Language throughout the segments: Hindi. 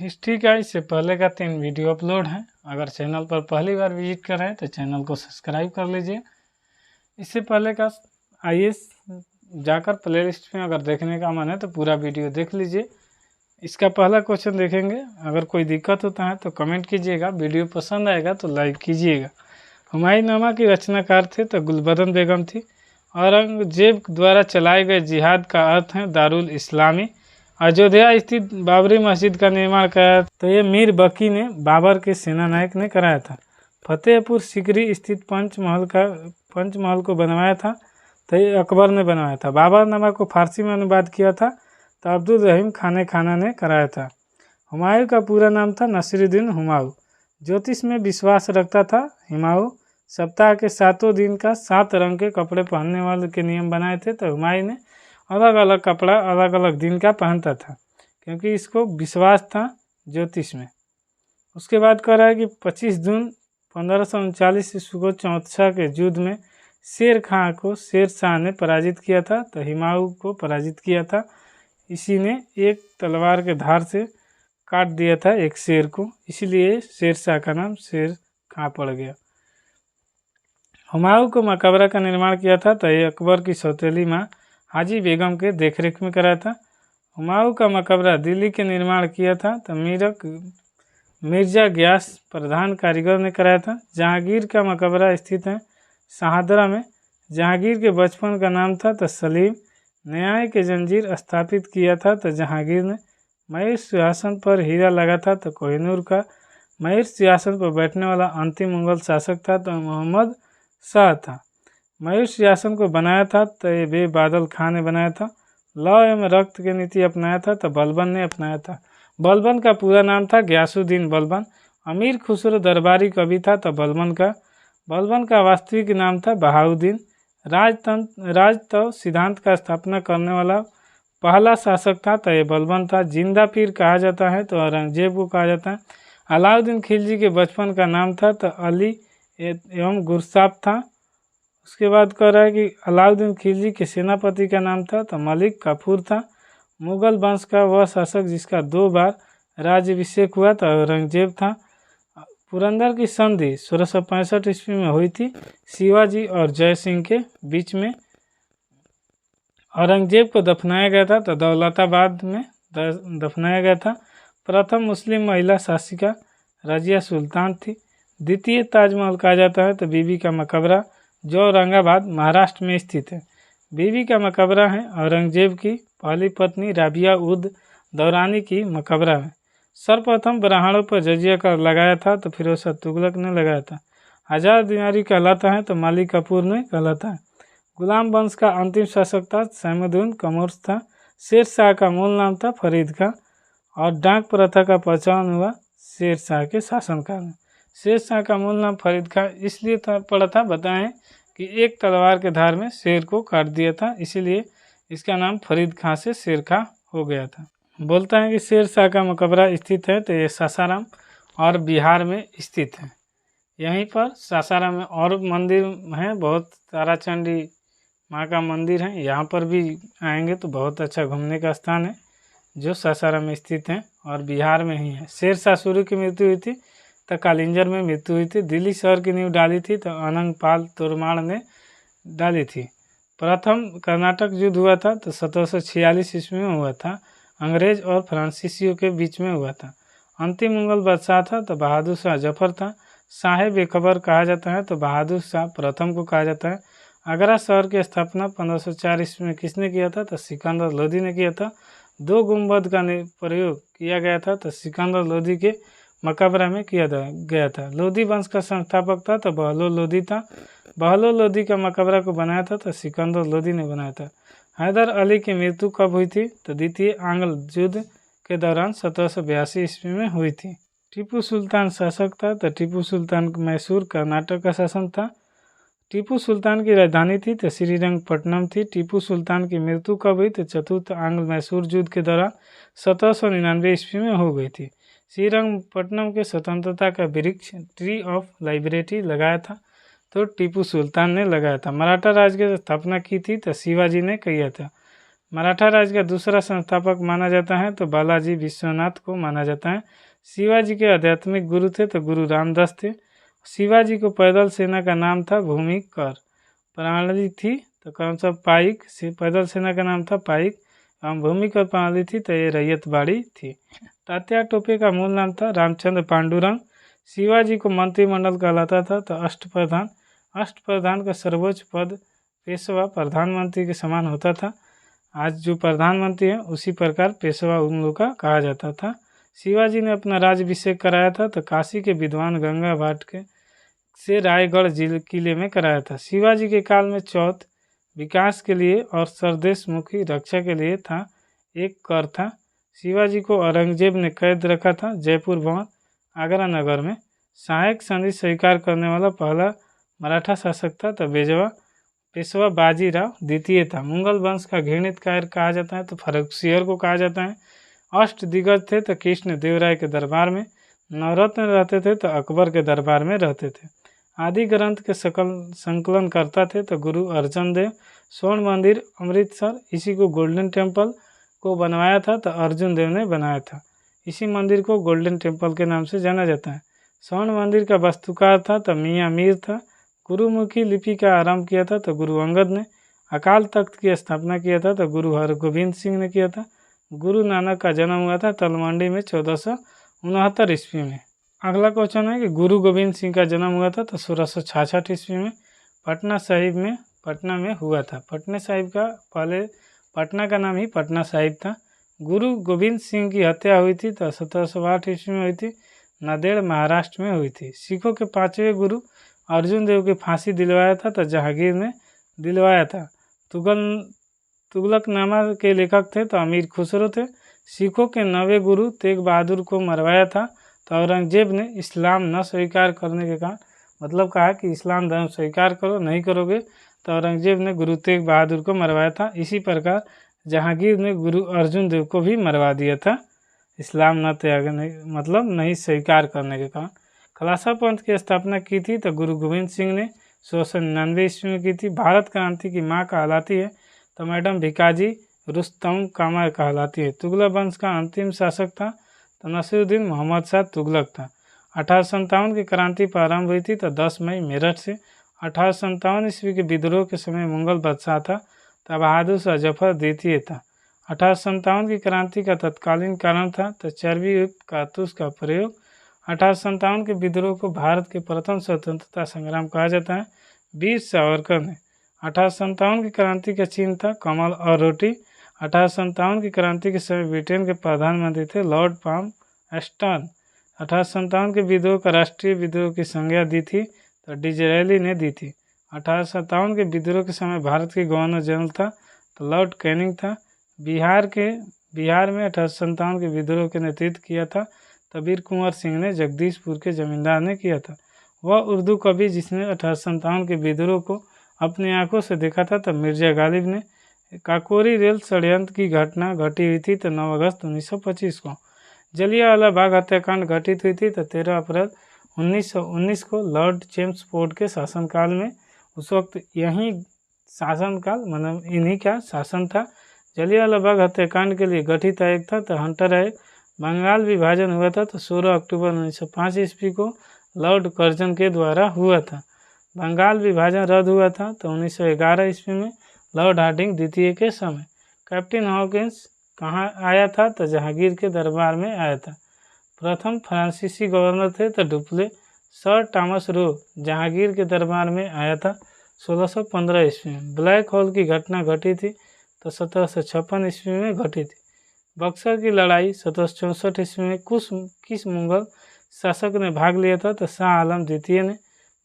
हिस्ट्री का इससे पहले का 3 वीडियो अपलोड है। अगर चैनल पर पहली बार विजिट कर रहे हैं तो चैनल को सब्सक्राइब कर लीजिए। इससे पहले का आइए जाकर प्लेलिस्ट में अगर देखने का मन है तो पूरा वीडियो देख लीजिए। इसका पहला क्वेश्चन देखेंगे। अगर कोई दिक्कत होता है तो कमेंट कीजिएगा, वीडियो पसंद आएगा तो लाइक कीजिएगा। हुमायूंनामा की रचनाकार थे तो गुलबदन बेगम थी। औरंगजेब द्वारा चलाए गए जिहाद का अर्थ है दारुल इस्लामी। अयोध्या स्थित बाबरी मस्जिद का निर्माण कराया तो ये मीर बकी ने, बाबर के सेनानायक ने कराया था। फतेहपुर सीकरी स्थित पंचमहल को बनवाया था तो ये अकबर ने बनवाया था। बाबरनामा को फारसी में अनुवाद किया था तो अब्दुल रहीम खाना ने कराया था। हुमायूं का पूरा नाम था नसीरुद्दीन हुमायूं। ज्योतिष में विश्वास रखता था। हुमायूं सप्ताह के 7 दिन का 7 रंग के कपड़े पहनने वाले के नियम बनाए थे तो हुमायूं ने अलग अलग कपड़ा अलग अलग दिन का पहनता था क्योंकि इसको विश्वास था ज्योतिष में। उसके बाद कह रहा है कि 25 जून 1539 ईस्वी को चौथसा के युद्ध में शेर खां को शेर शाह ने पराजित किया था तो हुमायूं को पराजित किया था। इसी ने एक तलवार के धार से काट दिया था एक शेर को, इसलिए शेर शाह का नाम शेर खां पड़ गया। हुमायूं को मकबरा का निर्माण किया था तो ये अकबर की सौतेली माँ हाजी बेगम के देखरेख में कराया था। हुमायूं का मकबरा दिल्ली के निर्माण किया था तो मिर्जा ग्यास प्रधान कारीगर ने कराया था। जहांगीर का मकबरा स्थित है शाहदरा में। जहांगीर के बचपन का नाम था तो सलीम। न्याय के जंजीर स्थापित किया था तो जहांगीर ने। मयूर सिंहासन पर हीरा लगा था तो कोहिनूर का। मयूर सिंहासन पर बैठने वाला अंतिम मुगल शासक था तो मोहम्मद शाह था। मयूर सिंहासन को बनाया था तो ये बे बादल खां ने बनाया था। लौ एवं रक्त की नीति अपनाया था तो बलबन ने अपनाया था। बलबन का पूरा नाम था गयासुद्दीन बलबन। अमीर खुसरो दरबारी कवि था तो बलबन का वास्तविक नाम था बहाउद्दीन। राजतंत्र सिद्धांत का स्थापना करने वाला पहला शासक था तो ये बलबन था। जिंदा पीर कहा जाता है तो औरंगजेब को कहा जाता है। अलाउद्दीन खिलजी के बचपन का नाम था तो अली एवं गुरसाब था। उसके बाद कह रहा है कि अलाउद्दीन खिलजी के सेनापति का नाम था तो मलिक काफूर था। मुगल वंश का वह शासक जिसका 2 बार राज्याभिषेक हुआ तो औरंगजेब था। पुरंदर की संधि 1665 ईस्वी में हुई थी शिवाजी और जय सिंह के बीच में। औरंगजेब को दफनाया गया था तो दौलताबाद में दफनाया गया था। प्रथम मुस्लिम महिला शासिका रजिया सुल्तान थी। द्वितीय ताजमहल कहा जाता है तो बीबी का मकबरा जो औरंगाबाद महाराष्ट्र में स्थित है। बीबी का मकबरा है औरंगजेब की पहली पत्नी राबिया उद दौरानी की मकबरा में। सर्वप्रथम ब्राह्मणों पर जजिया कर लगाया था तो फिरोज शाह तुगलक ने लगाया था। 1000 दिनारी कहलाता है तो मालिक काफूर ने कहलाता है। गुलाम वंश का अंतिम शासक था सैमुद्दीन कमर्स था। शेर शाह का मूल नाम था फरीद खां और डाक प्रथा का पहचान हुआ शेर शाह के शासनकाल में। शेर शाह का मूल नाम फरीद खां इसलिए पड़ा था, बताएं कि एक तलवार के धार में शेर को काट दिया था, इसीलिए इसका नाम फरीद खां से शेर खां हो गया था। बोलता है कि शेर शाह का मकबरा स्थित है तो ये सासाराम और बिहार में स्थित है। यहीं पर सासाराम में और मंदिर हैं, बहुत ताराचंडी माँ का मंदिर है। यहाँ पर भी आएंगे तो बहुत अच्छा घूमने का स्थान है जो सासाराम में स्थित है और बिहार में ही है। शेर शाह सूरी की मृत्यु हुई थी तो कालिंजर में मृत्यु हुई थी। दिल्ली शहर की नींव डाली थी तो अनंगपाल तोरमाड़ ने डाली थी। प्रथम कर्नाटक युद्ध हुआ था तो 1746 ईस्वी में हुआ था। अंग्रेज और फ्रांसीसियों के बीच में हुआ था। अंतिम मुगल बादशाह था तो बहादुर शाह जफर था। शाह बेखबर कहा जाता है तो बहादुर शाह प्रथम को कहा जाता है। आगरा शहर की स्थापना 1504 ईस्वी में किसने किया था तो सिकंदर लोदी ने किया था। 2 गुंबद का प्रयोग किया गया था तो सिकंदर लोदी के मकबरा में किया गया था। लोदी वंश का संस्थापक था तो बहलोल लोदी था। बहलोल लोदी का मकबरा को बनाया था तो सिकंदर लोदी ने बनाया था। हैदर अली की मृत्यु कब हुई थी तो द्वितीय आंग्ल युद्ध के दौरान 1782 ईस्वी में हुई थी। टीपू सुल्तान शासक था तो टीपू सुल्तान मैसूर कर्नाटक का शासन था। टीपू सुल्तान की राजधानी थी तो श्रीरंगपट्टनम थी। टीपू सुल्तान की मृत्यु कब हुई तो चतुर्थ आंग्ल मैसूर युद्ध के दौरान 1799 ईस्वी में हो गई थी। श्रीरंगपट्टनम के स्वतंत्रता का वृक्ष ट्री ऑफ लिबर्टी लगाया था तो टीपू सुल्तान ने लगाया था। मराठा राज्य की स्थापना की थी तो शिवाजी ने किया था। मराठा राज्य का दूसरा संस्थापक माना जाता है तो बालाजी विश्वनाथ को माना जाता है। शिवाजी के आध्यात्मिक गुरु थे तो गुरु रामदास थे। शिवाजी को पैदल सेना का नाम था भूमिकर। प्रणाली थी तो कौन सा, पाइक। पैदल सेना का नाम था पाइक एवं भूमिकर प्रणाली थी तो ये रैयतबाड़ी थी। तात्या टोपे का मूल नाम था रामचंद्र पांडुरंग। शिवाजी को मंत्रिमंडल कहलाता था तो अष्टप्रधान। अष्टप्रधान का सर्वोच्च पद पेशवा प्रधानमंत्री के समान होता था। आज जो प्रधानमंत्री है उसी प्रकार पेशवा उन लोग का कहा जाता था। शिवाजी ने अपना राज्याभिषेक कराया था तो काशी के विद्वान गंगा भाट के से रायगढ़ जिले किले में कराया था। शिवाजी के काल में चौथ विकास के लिए और सरदेशमुखी रक्षा के लिए था, एक कर था। शिवाजी को औरंगजेब ने कैद रखा था जयपुर भवन आगरा नगर में। सहायक संधि स्वीकार करने वाला पहला मराठा शासक था तो पेशवा बाजीराव द्वितीय था। मुगल वंश का घृणित कायर कहा जाता है तो फर्रुखसिंह को कहा जाता है। अष्ट दिग्गज थे तो कृष्ण देव राय के दरबार में। नवरत्न रहते थे तो अकबर के दरबार में रहते थे। आदि ग्रंथ के संकलन करता थे तो गुरु अर्जन देव। स्वर्ण मंदिर अमृतसर, इसी को गोल्डन टेम्पल को बनवाया था तो अर्जुन देव ने बनाया था। इसी मंदिर को गोल्डन टेम्पल के नाम से जाना जाता है। स्वर्ण मंदिर का वास्तुकार था तो मियाँ मीर था। गुरुमुखी लिपि का आरंभ किया था तो गुरु अंगद ने। अकाल तख्त की स्थापना किया था तो गुरु हरगोविंद सिंह ने किया था। गुरु नानक का जन्म हुआ था तलमंडी में 1469 ईस्वी में। अगला क्वेश्चन है कि गुरु गोविंद सिंह का जन्म हुआ था तो 1666 ईस्वी में पटना में हुआ था। पटना साहिब का पहले पटना का नाम ही पटना साहिब था। गुरु गोविंद सिंह की हत्या हुई थी तो 1708 ईस्वी में हुई थी, नांदेड़ महाराष्ट्र में हुई थी। सिखों के 5वें गुरु अर्जुन देव की फांसी दिलवाया था तो जहांगीर ने दिलवाया था। तुगलकनामा के लेखक थे तो अमीर खुसरो थे। सिखों के 9वें गुरु तेग बहादुर को मरवाया था तो औरंगजेब ने इस्लाम न स्वीकार करने के कारण, मतलब कहा कि इस्लाम धर्म स्वीकार करो, नहीं करोगे तो औरंगजेब ने गुरु तेग बहादुर को मरवाया था। इसी प्रकार जहांगीर ने गुरु अर्जुन देव को भी मरवा दिया था इस्लाम न त्यागने, मतलब नहीं स्वीकार करने के कारण। खालसा पंथ की स्थापना की थी तो गुरु गोविंद सिंह ने 1699 ईस्वी में की थी। भारत क्रांति की माँ कहलाती है तो मैडम भिकाजी रुस्तम कामा कहलाती है। तुगलक वंश का अंतिम शासक था तो नसीरुद्दीन मोहम्मद शाह तुगलक था। 1857 की क्रांति प्रारंभ हुई थी तो 10 मई मेरठ से। 1857 ईस्वी के विद्रोह के समय मुगल बादशाह था तो बहादुर शाह जफर द्वितीय था। 1857 की क्रांति का तत्कालीन कारण था तो चर्बी युक्त कारतूस का प्रयोग। 1857 के विद्रोह को भारत के प्रथम स्वतंत्रता संग्राम कहा जाता है। वीर सावरकर ने। 1857 की क्रांति का चिन्ह था कमल और रोटी। 1857 की क्रांति के समय ब्रिटेन के प्रधानमंत्री थे लॉर्ड पाम एस्टन। 1857 के विद्रोह का राष्ट्रीय विद्रोह की संज्ञा दी थी तो डिजरेली ने दी थी। 1857 के विद्रोह के समय भारत के गवर्नर जनरल था तो लॉर्ड कैनिंग था। बिहार में 1857 के विद्रोह के नेतृत्व किया था तो वीर कुंवर सिंह ने, जगदीशपुर के जमींदार ने किया था। वह उर्दू कवि जिसने 1857 के विद्रोह को अपनी आंखों से देखा था तो मिर्जा गालिब ने। काकोरी रेल षड्यंत्र की घटना घटी हुई थी तो 9 अगस्त 1925 को। जलियांवाला बाग हत्याकांड घटित हुई थी तो 13 अप्रैल 1919 को लॉर्ड चेम्सफोर्ड के शासनकाल में। उस वक्त यही शासनकाल, मतलब इन्हीं का शासन था। जलियांवाला बाग हत्याकांड के लिए गठित आयोग था तो हंटर आयोग। बंगाल विभाजन हुआ था तो 16 अक्टूबर 1905 ईस्वी को लॉर्ड कर्जन के द्वारा हुआ था। बंगाल विभाजन रद्द हुआ था तो 1911 ईस्वी में लॉर्ड हार्डिंग द्वितीय के समय। कैप्टन हॉकिंस कहाँ आया था तो जहांगीर के दरबार में आया था। प्रथम फ्रांसीसी गवर्नर थे तो Dupleix. Sir Thomas Roe Jahangir के दरबार में आया था 1615 ईस्वी में। ब्लैक होल की घटना घटी थी तो 1756 ईस्वी में घटी थी। बक्सर की लड़ाई 1764 ईस्वी में किस मुगल शासक ने भाग लिया था तो शाह आलम द्वितीय ने।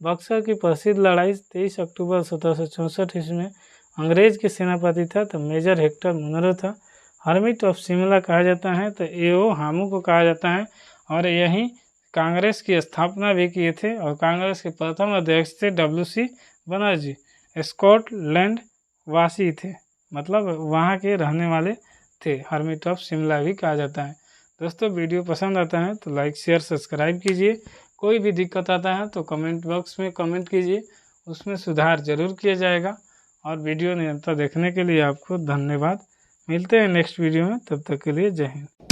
बक्सर की प्रसिद्ध लड़ाई 23 अक्टूबर 1764 ईस्वी में अंग्रेज के सेनापति था तो मेजर हेक्टर मुनरो था। हर्मिट ऑफ शिमला कहा जाता है तो ए.ओ. हामू को कहा जाता है और यहीं कांग्रेस की स्थापना भी किए थे और कांग्रेस के प्रथम अध्यक्ष थे W.C. बनर्जी। स्कॉटलैंड वासी थे, मतलब वहाँ के रहने वाले थे। हर्मिट ऑफ शिमला भी कहा जाता है। दोस्तों वीडियो पसंद आता है तो लाइक शेयर सब्सक्राइब कीजिए। कोई भी दिक्कत आता है तो कमेंट बॉक्स में कमेंट कीजिए, उसमें सुधार जरूर किया जाएगा। और वीडियो निरंतर देखने के लिए आपको धन्यवाद। मिलते हैं नेक्स्ट वीडियो में, तब तक के लिए जय हिंद।